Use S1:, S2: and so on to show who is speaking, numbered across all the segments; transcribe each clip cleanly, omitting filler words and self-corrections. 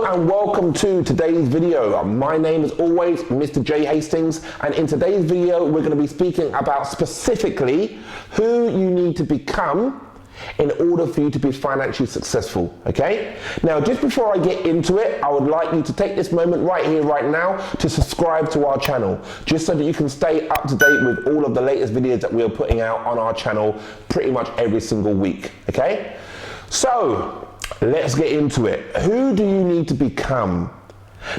S1: and welcome to today's video. My name is always Mr. J Hastings, and in today's video we're going to be speaking about specifically who you need to become in order for you to be financially successful, okay? Now, just before I get into it, I would like you to take this moment right here, right now, to subscribe to our channel, just so that you can stay up to date with all of the latest videos that we're putting out on our channel pretty much every single week, okay? So, let's get into it. Who do you need to become?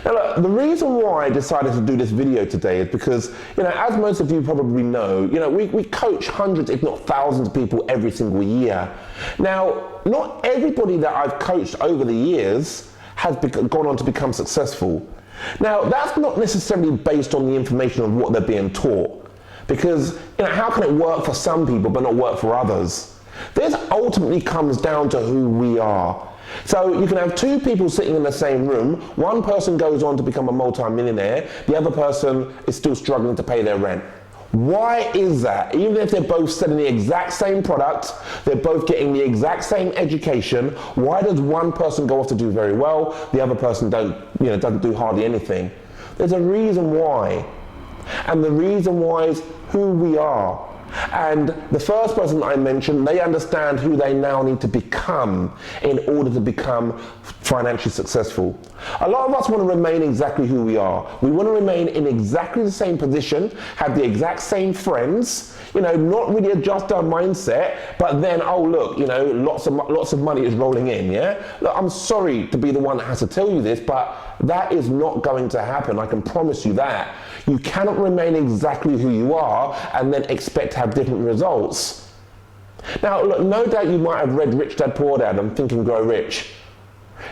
S1: Now look, the reason why I decided to do this video today is because, as most of you probably know, we coach hundreds, if not thousands of people every single year. Now, not everybody that I've coached over the years has gone on to become successful. Now, that's not necessarily based on the information of what they're being taught. Because, how can it work for some people but not work for others? This ultimately comes down to who we are. So you can have two people sitting in the same room. One person goes on to become a multi-millionaire. The other person is still struggling to pay their rent. Why is that? Even if they're both selling the exact same product, they're both getting the exact same education, why does one person go off to do very well, the other person doesn't do hardly anything? There's a reason why. And the reason why is who we are. And the first person I mentioned, they understand who they now need to become in order to become financially successful. A lot of us want to remain exactly who we are. We want to remain in exactly the same position, have the exact same friends, not really adjust our mindset, but then, oh look, lots of money is rolling in, yeah? Look, I'm sorry to be the one that has to tell you this, but that is not going to happen. I can promise you that. You cannot remain exactly who you are and then expect to have different results. Now, look, no doubt you might have read Rich Dad Poor Dad and Think and Grow Rich.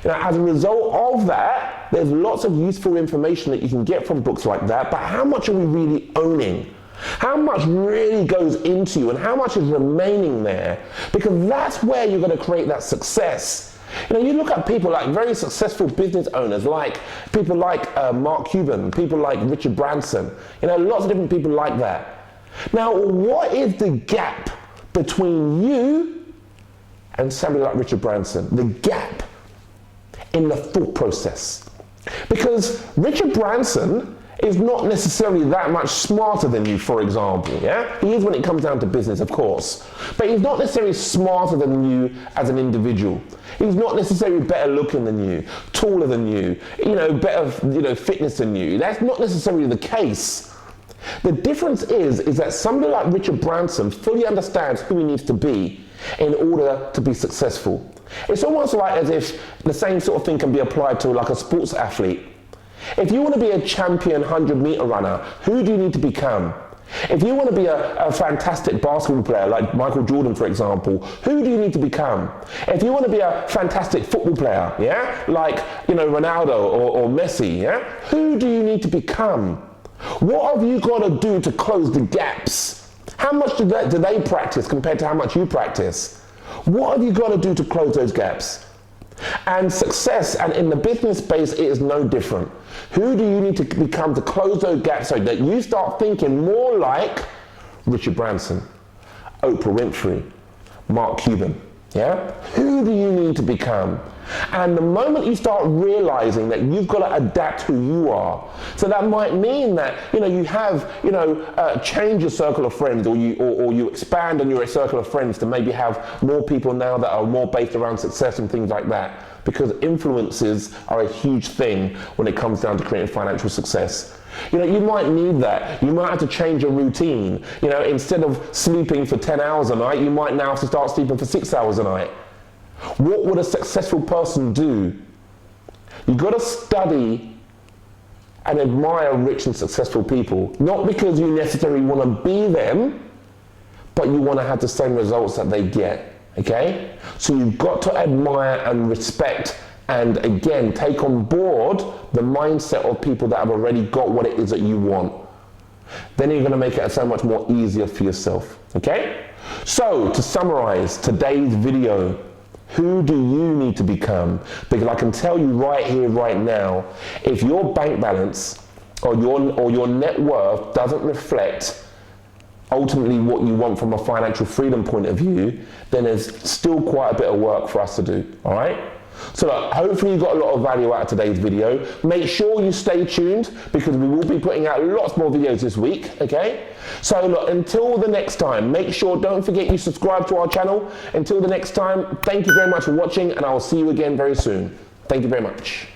S1: As a result of that, there's lots of useful information that you can get from books like that, but how much are we really owning? How much really goes into you and how much is remaining there? Because that's where you're going to create that success. You look at people like very successful business owners, like people like Mark Cuban, people like Richard Branson, lots of different people like that. Now, what is the gap between you and somebody like Richard Branson? The gap in the thought process. Because Richard Branson is not necessarily that much smarter than you, for example, yeah? He is when it comes down to business, of course. But he's not necessarily smarter than you as an individual. He's not necessarily better looking than you, taller than you, better, fitness than you. That's not necessarily the case. The difference is that somebody like Richard Branson fully understands who he needs to be in order to be successful. It's almost like as if the same sort of thing can be applied to like a sports athlete. If you want to be a champion 100-meter runner, who do you need to become? If you want to be a fantastic basketball player like Michael Jordan, for example, who do you need to become? If you want to be a fantastic football player, yeah, like Ronaldo or Messi, yeah, who do you need to become? What have you got to do to close the gaps? How much do they practice compared to how much you practice? What have you got to do to close those gaps? And success, and in the business space, it is no different. Who do you need to become to close those gaps so that you start thinking more like Richard Branson, Oprah Winfrey, Mark Cuban, yeah? Who do you need to become? And the moment you start realizing that you've got to adapt who you are, so that might mean that you have change your circle of friends, or you expand on your circle of friends to maybe have more people now that are more based around success and things like that. Because influences are a huge thing when it comes down to creating financial success. You might need that. You might have to change your routine. Instead of sleeping for 10 hours a night, you might now have to start sleeping for 6 hours a night. What would a successful person do? You've got to study and admire rich and successful people. Not because you necessarily want to be them, but you want to have the same results that they get. Okay? So you've got to admire and respect and again take on board the mindset of people that have already got what it is that you want. Then you're going to make it so much more easier for yourself. Okay? So to summarize today's video, who do you need to become? Because I can tell you right here, right now, if your bank balance or your net worth doesn't reflect ultimately what you want from a financial freedom point of view, then there's still quite a bit of work for us to do, all right? So look, hopefully you got a lot of value out of today's video. Make sure you stay tuned because we will be putting out lots more videos this week, okay? So look, until the next time, make sure, don't forget you subscribe to our channel. Until the next time, thank you very much for watching and I will see you again very soon. Thank you very much.